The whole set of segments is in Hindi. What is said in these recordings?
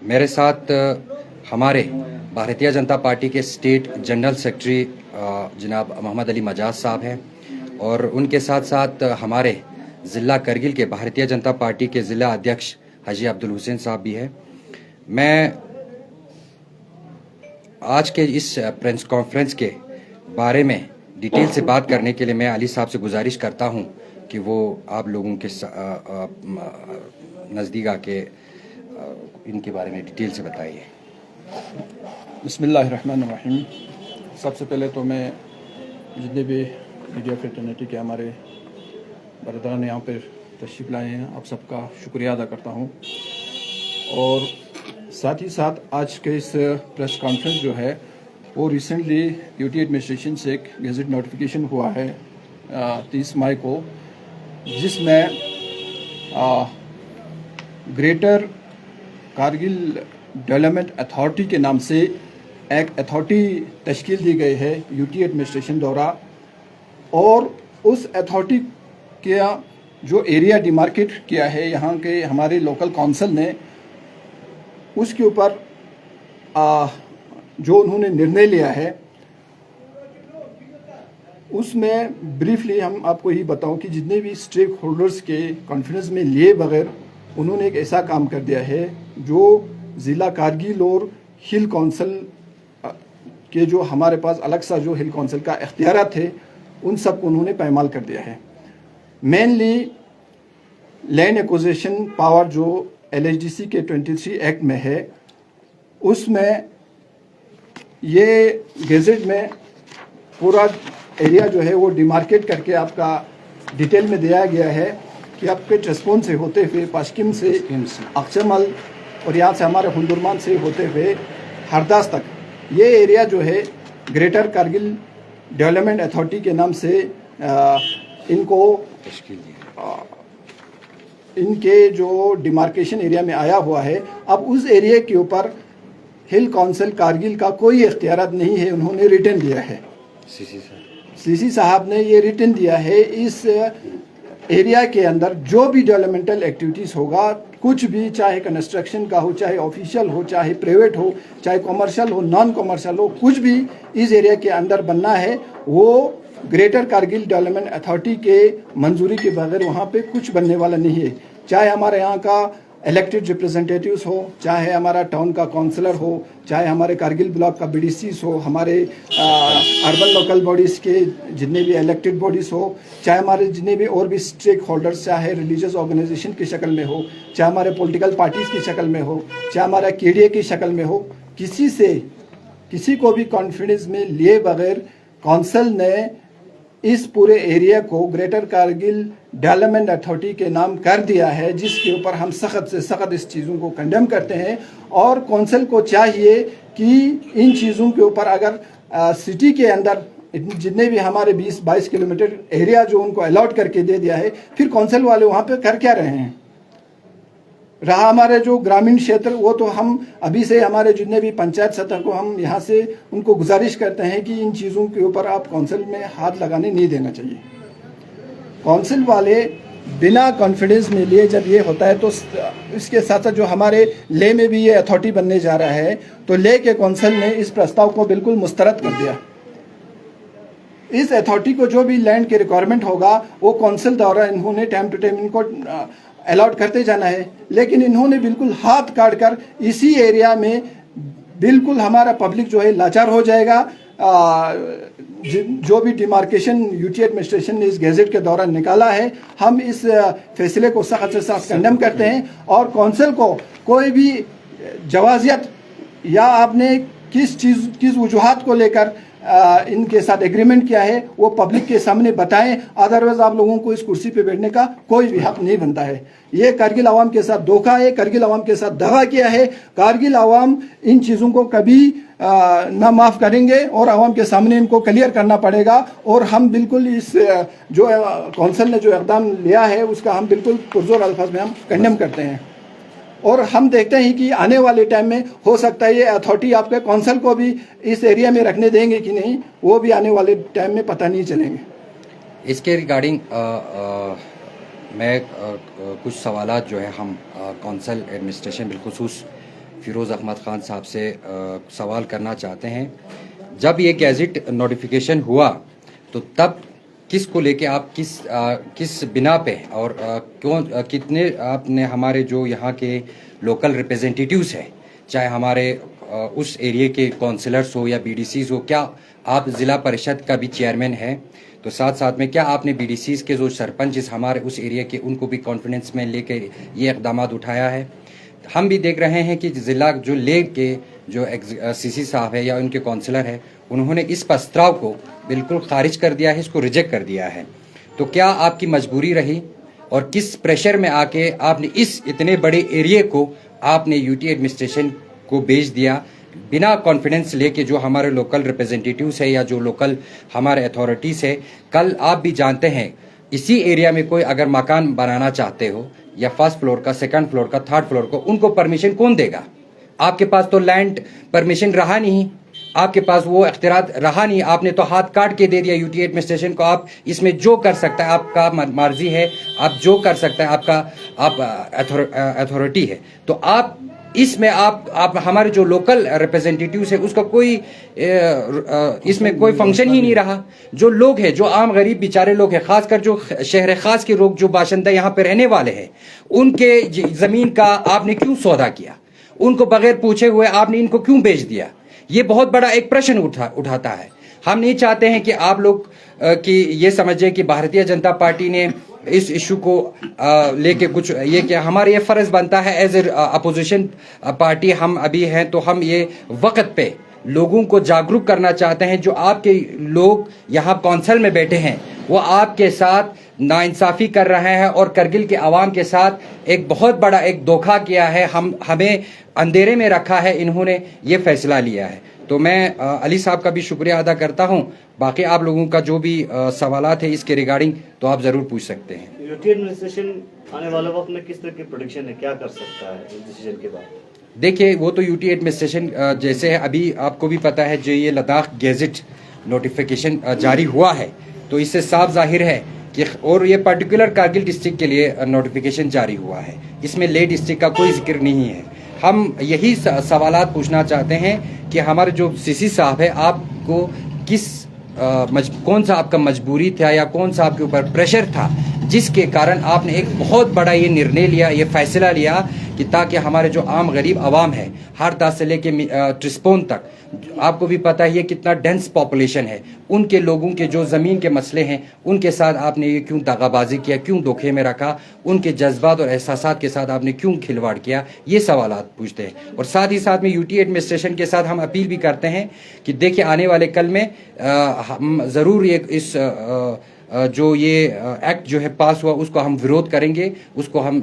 मेरे साथ हमारे भारतीय जनता पार्टी के स्टेट जनरल सेक्रेटरी जनाब मोहम्मद अली मजाज साहब हैं और उनके साथ साथ हमारे ज़िला करगिल के भारतीय जनता पार्टी के ज़िला अध्यक्ष हाजी अब्दुल हुसैन साहब भी हैं। मैं आज के इस प्रेस कॉन्फ्रेंस के बारे में डिटेल से बात करने के लिए मैं अली साहब से गुजारिश करता हूं कि वो आप लोगों के नज़दीक आके इनके बारे में डिटेल से बताइए। बिस्मिल्लाहिर्रहमानिर्रहीम। सबसे पहले तो मैं जितने भी मीडिया फ्रेटर्निटी के हमारे बरदरान यहाँ पर तशरीफ़ लाए हैं, आप सबका शुक्रिया अदा करता हूँ। और साथ ही साथ आज के इस प्रेस कॉन्फ्रेंस जो है वो रिसेंटली यूटी एडमिनिस्ट्रेशन से एक गेजेट नोटिफिकेशन हुआ है 30 मई को, जिसमें ग्रेटर कारगिल डेवलपमेंट अथॉरिटी के नाम से एक अथॉरिटी तश्कील दी गई है यूटी एडमिनिस्ट्रेशन द्वारा। और उस अथॉरिटी का जो एरिया डिमार्केट किया है यहाँ के हमारे लोकल काउंसिल ने, उसके ऊपर जो उन्होंने निर्णय लिया है उसमें ब्रीफली हम आपको ही बताऊं कि जितने भी स्टेक होल्डर्स के कॉन्फ्रेंस में लिए बगैर उन्होंने एक ऐसा काम कर दिया है जो ज़िला कारगिल और हिल काउंसिल के जो हमारे पास अलग सा जो हिल काउंसिल का इख्तियार थे उन सब को उन्होंने पैमाल कर दिया है। मेनली लैंड एक्विजिशन पावर जो LHDC के 23 एक्ट में है, उसमें ये गेजेट में पूरा एरिया जो है वो डिमार्केट करके आपका डिटेल में दिया गया है कि आपके ट्रेस्पोन से होते हुए पाशकिम से अक्समल और यहाँ से हमारे हुंदुरमान से होते हुए हरदास तक ये एरिया जो है ग्रेटर कारगिल डेवलपमेंट अथॉरिटी के नाम से इनको इनके जो डिमार्केशन एरिया में आया हुआ है। अब उस एरिया के ऊपर हिल काउंसिल कारगिल का कोई इख्तियार नहीं है, उन्होंने रिटर्न दिया है। सीसी साहब ने ये रिटर्न दिया है इस एरिया के अंदर जो भी डेवलपमेंटल एक्टिविटीज़ होगा, कुछ भी, चाहे कंस्ट्रक्शन का हो, चाहे ऑफिशियल हो, चाहे प्राइवेट हो, चाहे कॉमर्शियल हो, नॉन कॉमर्शियल हो, कुछ भी इस एरिया के अंदर बनना है वो ग्रेटर कारगिल डेवलपमेंट अथॉरिटी के मंजूरी के बगैर वहाँ पे कुछ बनने वाला नहीं है। चाहे हमारे यहाँ का इलेक्टेड रिप्रेजेंटेटिव्स हो, चाहे हमारा टाउन का काउंसलर हो, चाहे हमारे कारगिल ब्लॉक का BDCs हो, हमारे अर्बन लोकल बॉडीज़ के जितने भी इलेक्टेड बॉडीज़ हो, चाहे हमारे जितने भी और भी स्टेक होल्डर्स, चाहे रिलीजियस ऑर्गेनाइजेशन की शक्ल में हो, चाहे हमारे पॉलिटिकल पार्टीज़ की शक्ल में हो, चाहे हमारा KDA की शक्ल में हो, किसी को भी कॉन्फिडेंस में लिए बगैर काउंसिल ने इस पूरे एरिया को ग्रेटर कारगिल डेवलपमेंट अथॉरिटी के नाम कर दिया है, जिसके ऊपर हम सख्त से सख्त इस चीज़ों को कंडेम करते हैं। और काउंसिल को चाहिए कि इन चीज़ों के ऊपर अगर सिटी के अंदर जितने भी हमारे 20-22 किलोमीटर एरिया जो उनको अलॉट करके दे दिया है, फिर काउंसिल वाले वहाँ पे कर क्या रहे हैं। रहा हमारे जो ग्रामीण क्षेत्र, वो तो हम अभी से हमारे जितने भी पंचायत सतह को हम यहाँ से उनको गुजारिश करते हैं कि इन चीज़ों के ऊपर आप काउंसिल में हाथ लगाने नहीं देना चाहिए। काउंसिल वाले बिना कॉन्फिडेंस में लिए जब ये होता है तो इसके साथ साथ जो हमारे ले में भी ये अथॉरिटी बनने जा रहा है, तो ले के काउंसिल ने इस प्रस्ताव को बिल्कुल मुस्तरद कर दिया। इस अथॉरिटी को जो भी लैंड की रिक्वायरमेंट होगा वो काउंसिल द्वारा इन्होंने टाइम टू टाइम इनको अलॉट करते जाना है, लेकिन इन्होंने बिल्कुल हाथ काट कर इसी एरिया में बिल्कुल हमारा पब्लिक जो है लाचार हो जाएगा। जो भी डिमार्केशन यूटी एडमिनिस्ट्रेशन ने इस गैजेट के दौरान निकाला है, हम इस फैसले को सख्त से सख्त कंडेम करते हैं। और काउंसिल को कोई भी जवाजियत या आपने किस वजूहात को लेकर इनके साथ एग्रीमेंट किया है वो पब्लिक के सामने बताएं, अदरवाइज आप लोगों को इस कुर्सी पे बैठने का कोई भी हक नहीं बनता है। ये कारगिल आवाम के साथ धोखा है, कारगिल आवाम के साथ दगा किया है। कारगिल आवाम इन चीज़ों को कभी ना माफ़ करेंगे और आवाम के सामने इनको क्लियर करना पड़ेगा। और हम बिल्कुल इस जो काउंसिल ने जो इक़दाम लिया है उसका हम बिल्कुल पुरजोर अल्फाज में हम कंडेम करते हैं। और हम देखते हैं कि आने वाले टाइम में हो सकता है ये अथॉरिटी आपके काउंसिल को भी इस एरिया में रखने देंगे कि नहीं, वो भी आने वाले टाइम में पता नहीं चलेंगे। इसके रिगार्डिंग मैं कुछ सवालात जो है हम काउंसिल एडमिनिस्ट्रेशन बिलखुसूस फिरोज़ अहमद ख़ान साहब से सवाल करना चाहते हैं। जब ये गैजेट नोटिफिकेशन हुआ तो तब किस को लेके आप किस बिना पे और क्यों कितने आपने हमारे जो यहाँ के लोकल रिप्रेजेंटेटिव्स हैं, चाहे हमारे उस एरिया के काउंसलर्स हो या बीडीसीज हो, क्या आप ज़िला परिषद का भी चेयरमैन हैं, तो साथ साथ में क्या आपने बीडीसीज के जो सरपंच हमारे उस एरिया के उनको भी कॉन्फिडेंस में लेके ये इक़दाम उठाया है। हम भी देख रहे हैं कि ज़िला जो ले के जो सीसी साहब है या उनके काउंसलर है, उन्होंने इस प्रस्ताव को बिल्कुल खारिज कर दिया है, इसको रिजेक्ट कर दिया है। तो क्या आपकी मजबूरी रही और किस प्रेशर में आके आपने इस इतने बड़े एरिया को आपने यूटी एडमिनिस्ट्रेशन को भेज दिया बिना कॉन्फिडेंस लेके? जो हमारे लोकल रिप्रेजेंटेटिव्स है या जो लोकल हमारे अथॉरिटीज़ है, कल आप भी जानते हैं इसी एरिया में कोई अगर मकान बनाना चाहते हो या फर्स्ट फ्लोर का, सेकंड फ्लोर का, थर्ड फ्लोर को, उनको परमिशन कौन देगा? आपके पास तो लैंड परमिशन रहा नहीं, आपके पास वो इख्तियार रहा नहीं, आपने तो हाथ काट के दे दिया यूटी एडमिनिस्ट्रेशन को। आप इसमें जो कर सकता है आपका मर्जी है, आप जो कर सकता है आपका अथॉरिटी है। तो आप इसमें आप हमारे जो लोकल रिप्रेजेंटेटिव्स है उसका कोई इसमें कोई फंक्शन ही नहीं रहा। जो लोग हैं, जो आम गरीब बेचारे लोग हैं, खासकर जो शहर खास के लोग, जो बाशिंदा यहाँ पे रहने वाले हैं, उनके ज़मीन का आपने क्यों सौदा किया? उनको बगैर पूछे हुए आपने इनको क्यों बेच दिया? ये बहुत बड़ा एक प्रश्न उठाता है। हम नहीं चाहते हैं कि आप लोग कि ये समझे कि भारतीय जनता पार्टी ने इस इशू को लेके कुछ ये क्या, हमारा ये फ़र्ज़ बनता है एज ए अपोजिशन पार्टी हम अभी हैं, तो हम ये वक्त पे लोगों को जागरूक करना चाहते हैं। जो आपके लोग यहाँ कौंसल में बैठे हैं वो आपके साथ नाइंसाफ़ी कर रहे हैं और करगिल के आवाम के साथ एक बहुत बड़ा एक धोखा किया है। हमें अंधेरे में रखा है, इन्होंने ये फैसला लिया है। तो मैं अली साहब का भी शुक्रिया अदा करता हूँ। बाकी आप लोगों का जो भी सवालात है इसके रिगार्डिंग तो आप ज़रूर पूछ सकते हैं। यूटी एडमिनिस्ट्रेशन आने वाले वक्त में किस तरह की प्रेडिक्शन है, क्या कर सकता है इस डिसीजन के बाद? देखिए, वो तो यूटी एडमिनिस्ट्रेशन जैसे है, अभी आपको भी पता है जो ये लद्दाख गैजेट नोटिफिकेशन जारी हुआ है, तो इससे साफ जाहिर है कि, और ये पर्टिकुलर कारगिल डिस्ट्रिक्ट के लिए नोटिफिकेशन जारी हुआ है, इसमें ले डिस्ट्रिक्ट का कोई जिक्र नहीं है। हम यही सवालात पूछना चाहते हैं कि हमारे जो सीसी साहब है, आपको कौन सा आपका मजबूरी था या कौन सा आपके ऊपर प्रेशर था जिसके कारण आपने एक बहुत बड़ा ये निर्णय लिया, ये फैसला लिया कि ताकि हमारे जो आम गरीब आवाम है, हरदा से लेके ट्रिस्पोन तक, आपको भी पता ही है कितना डेंस पॉपुलेशन है, उनके लोगों के जो ज़मीन के मसले हैं उनके साथ आपने ये क्यों दगाबाजी किया, क्यों धोखे में रखा, उनके जज्बात और एहसासात के साथ आपने क्यों खिलवाड़ किया, ये सवालात पूछते हैं। और साथ ही साथ में यूटी एडमिनिस्ट्रेशन के साथ हम अपील भी करते हैं कि देखिए आने वाले कल में हम ज़रूर इस जो ये एक्ट जो है पास हुआ उसको हम विरोध करेंगे, उसको हम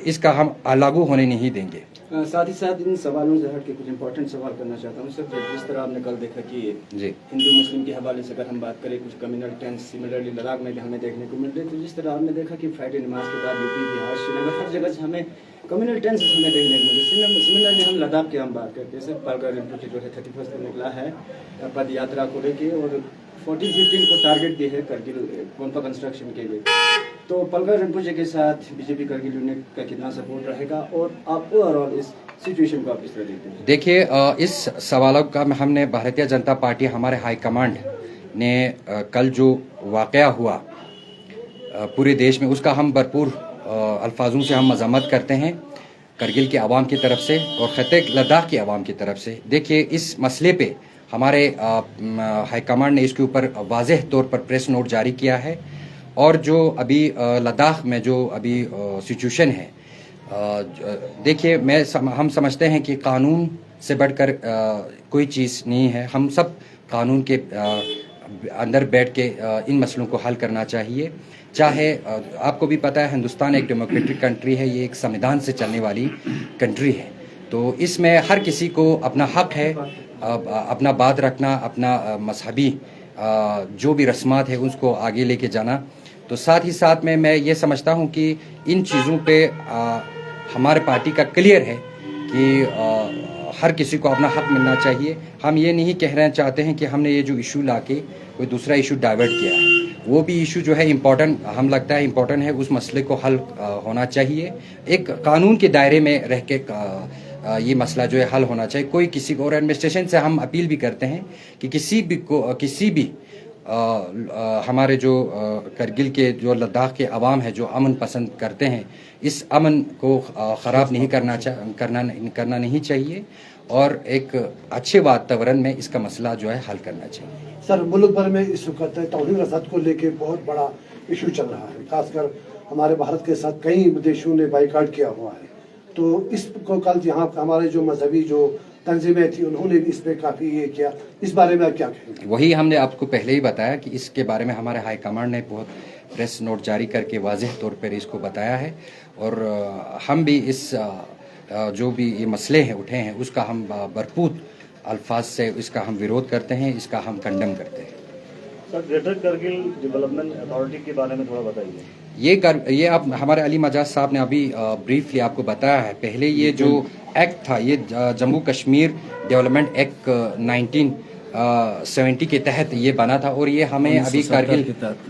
इसका हम लागू होने नहीं देंगे। साथ ही साथ इन सवालों से हट के कुछ इंपॉर्टेंट सवाल करना चाहता हूँ सर। जिस तरह आपने कल देखा कि हिंदू मुस्लिम के हवाले से अगर हम बात करें, कुछ कम्युनल टेंस सिमिलरली लद्दाख में भी हमें देखने को मिल रहे, तो जिस तरह आपने देखा कि फ्राइडे नमाज के बाद यूपी, बिहार, श्रीनगर, हर जगह से हमें कम्युनल टेंस हमें देखने को मिले। सिमिलरली हम लद्दाख की हम बात करते हैं सर, पलगा रिंपोचे जो है 31 को निकला है पद यात्रा को लेके और 14-15 को टारगेट दिए है करगिल गोनपा कंस्ट्रक्शन के लिए। तो पलगा रिंपोचे के साथ बीजेपी करगिल यूनिट का कितना सपोर्ट रहेगा और आप ओवरऑल इस सिचुएशन को आप किस तरह देखते हैं? देखिए, इस सवालों का हमने भारतीय जनता पार्टी, हमारे हाईकमांड ने कल जो वाक़या हुआ पूरे देश में, उसका हम भरपूर अल्फाजों से हम मज़म्मत करते हैं करगिल के आवाम की तरफ से और ख़त्े लद्दाख की आवाम की तरफ से। देखिए, इस मसले पे हमारे हाईकमांड ने इसके ऊपर वाज़ेह तौर पर प्रेस नोट जारी किया है और जो अभी लद्दाख में जो अभी सिचुएशन है, देखिए हम समझते हैं कि कानून से बढ़कर कोई चीज़ नहीं है। हम सब कानून के अंदर बैठ के इन मसलों को हल करना चाहिए। चाहे आपको भी पता है हिंदुस्तान एक डेमोक्रेटिक कंट्री है, ये एक संविधान से चलने वाली कंट्री है, तो इसमें हर किसी को अपना हक है अपना बात रखना, अपना मजहबी जो भी रस्मात है उसको आगे लेके जाना। तो साथ ही साथ में मैं ये समझता हूँ कि इन चीज़ों पे हमारे पार्टी का क्लियर है कि हर किसी को अपना हक मिलना चाहिए। हम ये नहीं कहना चाहते हैं कि हमने ये जो इशू लाके कोई दूसरा इशू डाइवर्ट किया है, वो भी इशू जो है इम्पोर्टेंट, हम लगता है इम्पोर्टेंट है, उस मसले को हल होना चाहिए। एक कानून के दायरे में रह के ये मसला जो है हल होना चाहिए। कोई किसी को, और एडमिनिस्ट्रेशन से हम अपील भी करते हैं कि किसी भी हमारे जो करगिल के जो लद्दाख के अवाम है जो अमन पसंद करते हैं, इस अमन को ख़राब नहीं करना नहीं चाहिए और एक अच्छे वातावरण में इसका मसला जो है हल करना चाहिए। सर, मुल्क भर में इस वक्त तौहीन रसाद को लेके बहुत बड़ा इशू चल रहा है, खासकर हमारे भारत के साथ कई देशों ने बाइकाट किया हुआ है। तो इसको कल यहाँ हमारे जो मजहबी जो तंजीमें थी उन्होंने भी इस पर काफ़ी ये किया, इस बारे में आप क्या कहेंगे? वही हमने आपको पहले ही बताया कि इसके बारे में हमारे हाई कमांड ने बहुत प्रेस नोट जारी करके वाज़ेह तौर पर इसको बताया है और हम भी इस जो भी ये मसले हैं उठे हैं उसका हम भरपूर अल्फाज से इसका हम विरोध करते हैं, इसका हम कंडेम करते हैं। Sir, greater Kargil development authority के बारे में थोड़ा बताइए। ये आप हमारे अली मजाज साहब ने अभी ब्रीफली आपको बताया है। पहले ये जो एक्ट था, ये जम्मू कश्मीर डेवलपमेंट एक्ट 1970 के तहत ये बना था और ये हमें अभी Kargil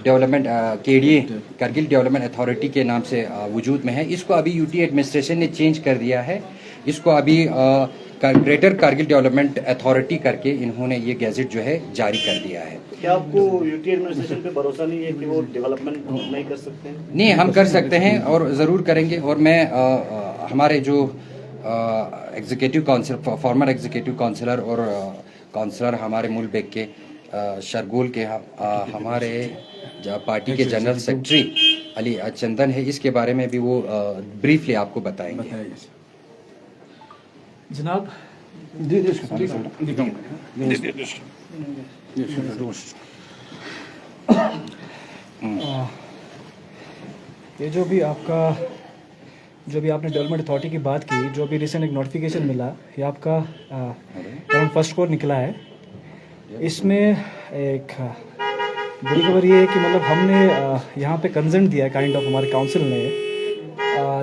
development KDA Kargil development authority के नाम से वजूद में है। इसको अभी यूटी एडमिनिस्ट्रेशन ने चेंज कर दिया है, इसको अभी ग्रेटर करगिल डेवलपमेंट अथॉरिटी करके इन्होंने ये गैजेट जो है जारी कर दिया है। क्या आपको यूटी एडमिनिस्ट्रेशन पे भरोसा नहीं है कि वो डेवलपमेंट नहीं कर सकते हैं? नहीं, हम कर सकते हैं और ज़रूर करेंगे। और मैं हमारे जो executive council, former executive councillor और काउंसलर हमारे मुल्क बेग के शरगोल के हमारे पार्टी के जनरल सेक्रेटरी अली चंदन है, इसके बारे में भी वो ब्रीफली आपको बताएंगे। जनाब, ये जो भी आपने डेवलपमेंट अथॉरिटी की बात की, जो भी रिसेंट एक नोटिफिकेशन मिला, ये आपका अराउंड फर्स्ट को निकला है। इसमें एक बुरी खबर ये है कि मतलब हमने यहाँ पे कंसेंट दिया है काइंड ऑफ हमारे काउंसिल ने,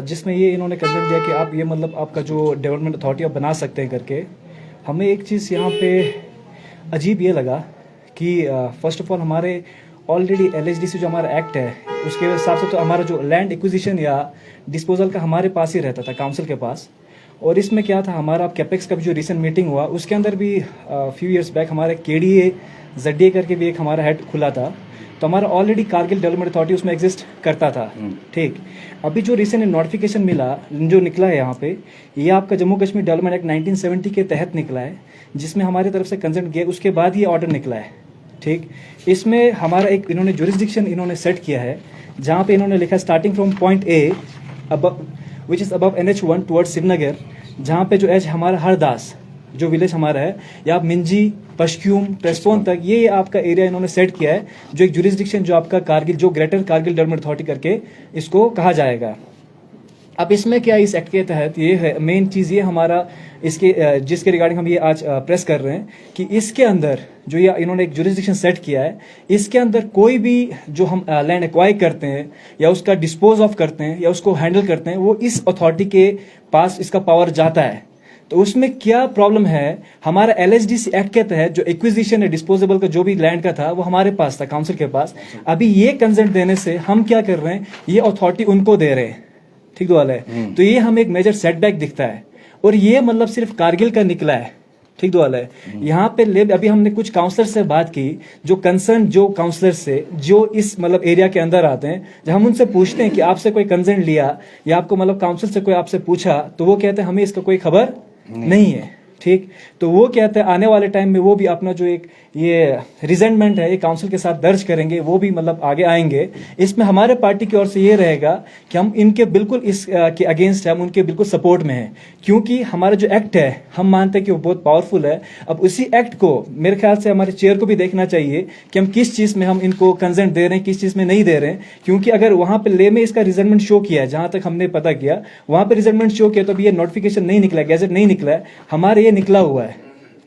जिसमें ये इन्होंने कंसेंट दिया कि आप ये मतलब आपका जो डेवलपमेंट अथॉरिटी आप बना सकते हैं करके। हमें एक चीज़ यहाँ पे अजीब ये लगा कि फर्स्ट ऑफ ऑल हमारे ऑलरेडी LHDC जो हमारा एक्ट है उसके हिसाब से तो हमारा जो लैंड एक्विजिशन या डिस्पोजल का हमारे पास ही रहता था, काउंसिल के पास। और इसमें क्या था, हमारा कैपेक्स का भी जो रिसेंट मीटिंग हुआ उसके अंदर भी फ्यू इयर्स बैक हमारे KDA ZDA करके भी एक हमारा हेड खुला था, तो हमारा ऑलरेडी कारगिल डेवलपमेंट अथॉरिटी उसमें एग्जिस्ट करता था। ठीक, अभी जो रिसेंट नोटिफिकेशन मिला जो निकला है यहाँ पे, ये आपका जम्मू कश्मीर डेवलपमेंट एक्ट 1970 के तहत निकला है, जिसमें हमारी तरफ से कंसेंट गया, उसके बाद ये ऑर्डर निकला है। ठीक, इसमें हमारा एक इन्होंने जुरिस्डिक्शन इन्होंने सेट किया है, जहाँ पे इन्होंने लिखा starting from point A which is above NH1 towards Srinagar, जहाँ पे जो एज हमारा हरदास जो विलेज हमारा है, या मिंजी, पशक्यूम, ट्रेस्पोन तक, ये आपका एरिया इन्होंने सेट किया है, जो एक जुरिस्डिक्शन जो आपका कारगिल जो ग्रेटर कारगिल डेवलपमेंट अथॉरिटी करके इसको कहा जाएगा। अब इसमें क्या, इस एक्ट के तहत ये है मेन चीज़, ये हमारा इसके जिसके रिगार्डिंग हम ये आज प्रेस कर रहे हैं कि इसके अंदर जो ये इन्होंने एक जुरिस्डिक्शन सेट किया है, इसके अंदर कोई भी जो हम लैंड एक्वायर करते हैं या उसका डिस्पोज ऑफ करते हैं या उसको हैंडल करते हैं, वो इस अथॉरिटी के पास इसका पावर जाता है। तो उसमें क्या प्रॉब्लम है, हमारा LHDC एक्ट के तहत जो एक्विजिशन है डिस्पोजेबल का जो भी लैंड का था वो हमारे पास था, काउंसिल के पास। अभी ये कंसेंट देने से हम क्या कर रहे हैं, ये अथॉरिटी उनको दे रहे हैं। ठीक वाला है, तो ये हमें एक मेजर सेटबैक दिखता है और ये मतलब सिर्फ कारगिल का निकला है। ठीक वाला है, यहाँ पे अभी हमने कुछ काउंसलर से बात की, जो कंसर्न जो काउंसलर से जो इस मतलब एरिया के अंदर आते हैं, जब हम उनसे पूछते हैं कि आपसे कोई कंसर्न लिया या आपको मतलब काउंसिल से कोई आपसे पूछा, तो वो कहते हैं हमें इसका कोई खबर नहीं है। ठीक, तो वो कहते हैं आने वाले टाइम में वो भी अपना जो एक ये रिजेंटमेंट है ये काउंसिल के साथ दर्ज करेंगे, वो भी मतलब आगे आएंगे। इसमें हमारे पार्टी की ओर से ये रहेगा कि हम इनके बिल्कुल इस के अगेंस्ट है, हम उनके बिल्कुल सपोर्ट में हैं, क्योंकि हमारा जो एक्ट है हम मानते हैं कि वो बहुत पावरफुल है। अब उसी एक्ट को मेरे ख्याल से हमारे चेयर को भी देखना चाहिए कि हम किस चीज़ में हम इनको कंसेंट दे रहे हैं, किस चीज़ में नहीं दे रहे हैं। क्योंकि अगर वहाँ पे ले में इसका रिजल्टमेंट शो किया है, जहाँ तक हमने पता किया वहाँ पे रिजल्टमेंट शो किया, तो अभी ये नोटिफिकेशन नहीं निकला, गैजेट नहीं निकला है, हमारे ये निकला हुआ है।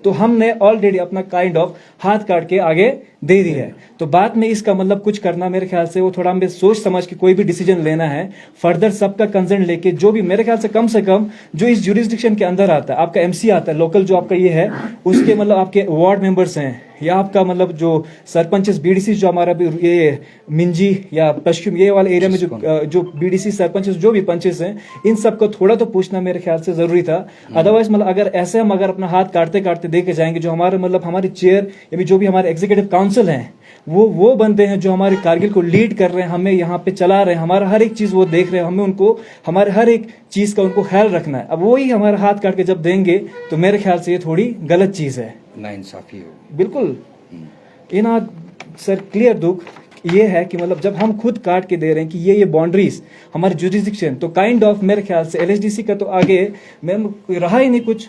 तो हमने ऑलरेडी अपना काइंड ऑफ हाथ काट के आगे दे दी है। तो बाद में इसका मतलब कुछ करना मेरे ख्याल से वो थोड़ा हमें सोच समझ के कोई भी डिसीजन लेना है, फर्दर सबका कंसर्न लेके, जो भी मेरे ख्याल से कम जो इस जुरिस्डिक्शन के अंदर आता है, आपका एमसी आता है लोकल, जो आपका ये है उसके मतलब आपके वार्ड मेंबर्स हैं, या आपका मतलब जो सरपंचेस बीडीसी जो हमारा भी ये मिंजी या पश्चिम ये वाले एरिया में जो बीडीसी सरपंचेस जो भी पंचेस हैं, इन सबको थोड़ा तो पूछना मेरे ख्याल से जरूरी था। अदरवाइज मतलब अगर ऐसे हम अगर अपना हाथ काटते काटते देखे जाएंगे, जो हमारे मतलब हमारी चेयर या जो भी हमारे एग्जीक्यूटिव काउंसिल हैं, वो बंदे हैं जो हमारे कारगिल को लीड कर रहे हैं, हमें यहाँ पे चला रहे हैं, हमारा हर एक चीज वो देख रहे हैं, हमें उनको हमारे हर एक चीज का उनको ख्याल रखना है। अब वही हमारा हाथ काट के जब देंगे तो मेरे ख्याल से ये थोड़ी गलत चीज है, नाइंसाफी हो। बिल्कुल। इना सर क्लियर दुख ये है कि मतलब जब हम खुद काट के दे रहे हैं कि ये बाउंड्रीज हमारे जुरिस्डिक्शन, तो काइंड ऑफ मेरे ख्याल से एलएचडीसी का तो आगे मैम रहा ही नहीं कुछ।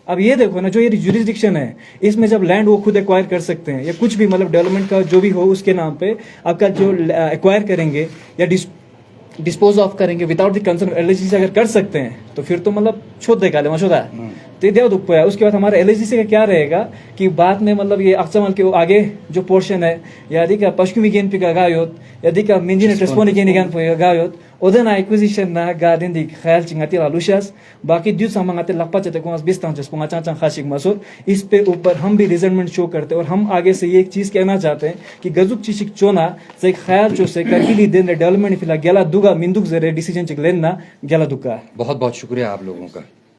अब ये देखो ना, जो ये जुरिस्डिक्शन है इसमें जब लैंड वो खुद एक्वायर कर सकते हैं, या कुछ भी मतलब डेवलपमेंट का जो भी हो उसके नाम पे आपका जो एक्वायर करेंगे या डिस्पोज ऑफ करेंगे विदाउट द कंसर्न एलएचडीसी अगर कर सकते हैं, तो फिर तो मतलब छोड़ देगा ले मशोदा तो देव दुख पाया। उसके बाद हमारा एलएचडीसी का क्या रहेगा कि बाद में मतलब ये अक्समल के आगे जो पोर्शन है, यदि का पश्चिमी गेन पे गायोत, यदि का मिंजी ने टेस्पोनी गेन पे गायोत, ओदन एक्विजिशन ना गार्डन दी ख्याल चिंगाती लालुशास बाकी द्यू सामंगाते लपा चते को 20 तंच पोंगा चाचा खाशिक मसूर। इस पे ऊपर हम भी रिजल्टमेंट शो करते हैं, और हम आगे से ये एक चीज कहना चाहते हैं कि गजुक चिशिक चोना से ख्याल चो से करगिली दिन डेवलपमेंट फिला गेला दुगा मिंदुक जरे डिसीजन चिक लेना गेला दुका। बहुत बहुत शुक्रिया आप लोगों का।